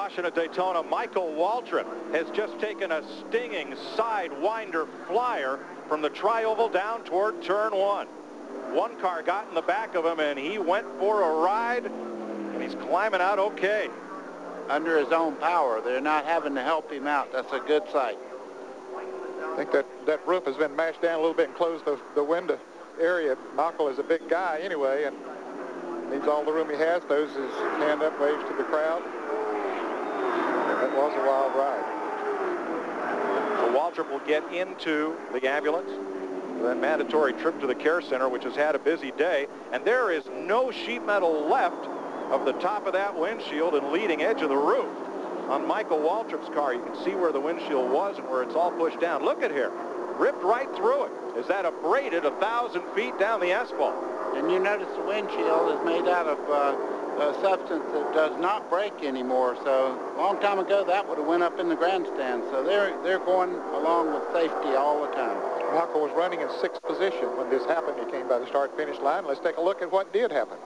caution at Daytona. Michael Waltrip has just taken a stinging sidewinder flyer from the tri-oval down toward turn one. One car got in the back of him, and he went for a ride, and he's climbing out okay. Under his own power. They're not having to help him out. That's a good sight. I think that roof has been mashed down a little bit and closed the window area. Michael is a big guy anyway, and needs all the room he has. Throws his hand up, waves to the crowd. That was a wild ride. So Waltrip will get into the ambulance. That mandatory trip to the care center, which has had a busy day, and there is no sheet metal left of the top of that windshield and leading edge of the roof. On Michael Waltrip's car, you can see where the windshield was and where it's all pushed down. Look at here, ripped right through it. Is that abraded 1,000 feet down the asphalt? And you notice the windshield is made out of a substance that does not break anymore. So a long time ago, that would have went up in the grandstand. So they're going along with safety all the time. Michael was running in 6th position when this happened. He came by the start-finish line. Let's take a look at what did happen.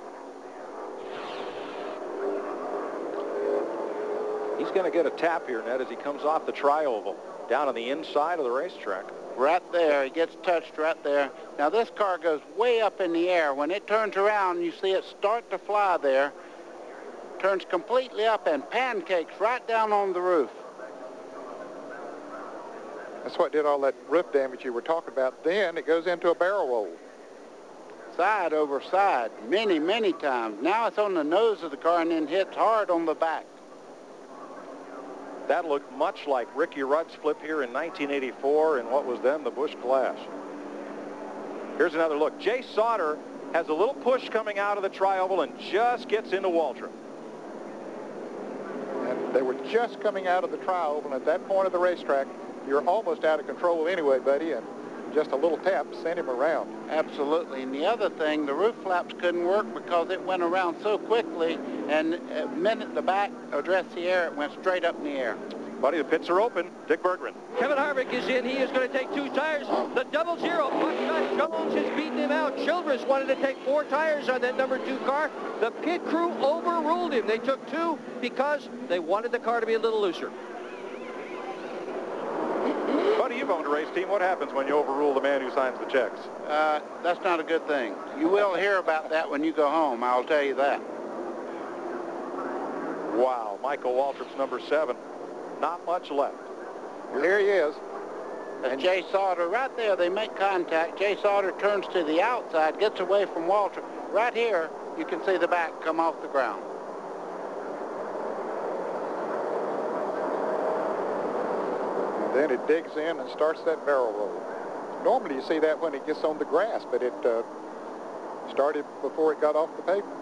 He's going to get a tap here, Ned, as he comes off the tri-oval down on the inside of the racetrack. Right there. He gets touched right there. Now, this car goes way up in the air. When it turns around, you see it start to fly there. Turns completely up and pancakes right down on the roof. That's what did all that roof damage you were talking about. Then it goes into a barrel roll. Side over side, many, many times. Now it's on the nose of the car and then hits hard on the back. That looked much like Ricky Rudd's flip here in 1984 in what was then the Busch Clash. Here's another look. Jay Sauter has a little push coming out of the tri-oval and just gets into Waltrip. And they were just coming out of the tri-oval. At that point of the racetrack, you're almost out of control anyway, buddy, and just a little tap sent him around. Absolutely. And the other thing, the roof flaps couldn't work because it went around so quickly, and the minute the back addressed the air, it went straight up in the air. Buddy, the pits are open. Dick Bergman. Kevin Harvick is in. He is going to take 2 tires. The 00. Buckshot Jones has beaten him out. Childress wanted to take 4 tires on that number 2 car. The pit crew overruled him. They took 2 because they wanted the car to be a little looser. Buddy, you've owned a race team. What happens when you overrule the man who signs the checks? That's not a good thing. You will hear about that when you go home, I'll tell you that. Wow, Michael Waltrip's number 7. Not much left. Well, here he is. And Jay Sauter, right there, they make contact. Jay Sauter turns to the outside, gets away from Waltrip. Right here, you can see the back come off the ground. Then it digs in and starts that barrel roll. Normally you see that when it gets on the grass, but it started before it got off the pavement.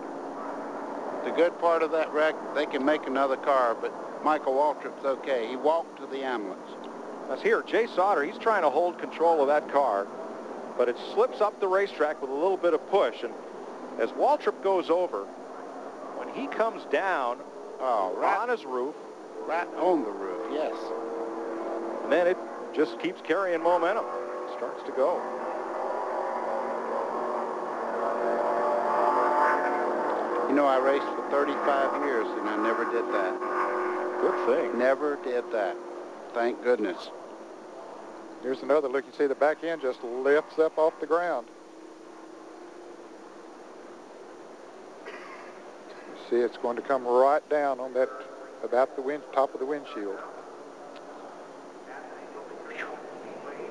The good part of that wreck, they can make another car, but Michael Waltrip's okay. He walked to the ambulance. That's here. Jay Sauter, he's trying to hold control of that car, but it slips up the racetrack with a little bit of push. And as Waltrip goes over, when he comes down on his roof. Right on the roof, yes. And then it just keeps carrying momentum. It starts to go. You know, I raced for 35 years, and I never did that. Good thing. Never did that. Thank goodness. Here's another look. You see the back end just lifts up off the ground. You see it's going to come right down on that, about the top of the windshield.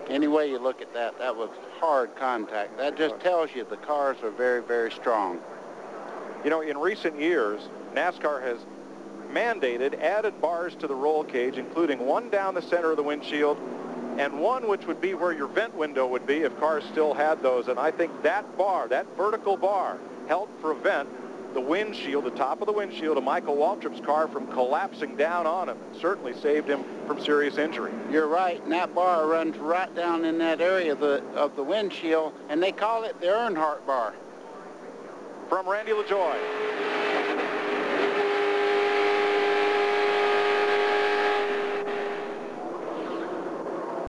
Any way you look at that, that was hard contact. That just tells you the cars are very, very strong. You know, in recent years, NASCAR has mandated added bars to the roll cage, including one down the center of the windshield and one which would be where your vent window would be if cars still had those. And I think that bar, that vertical bar, helped prevent the windshield, the top of the windshield of Michael Waltrip's car from collapsing down on him. It certainly saved him from serious injury. You're right, and that bar runs right down in that area of the windshield, and they call it the Earnhardt bar. From Randy LaJoie.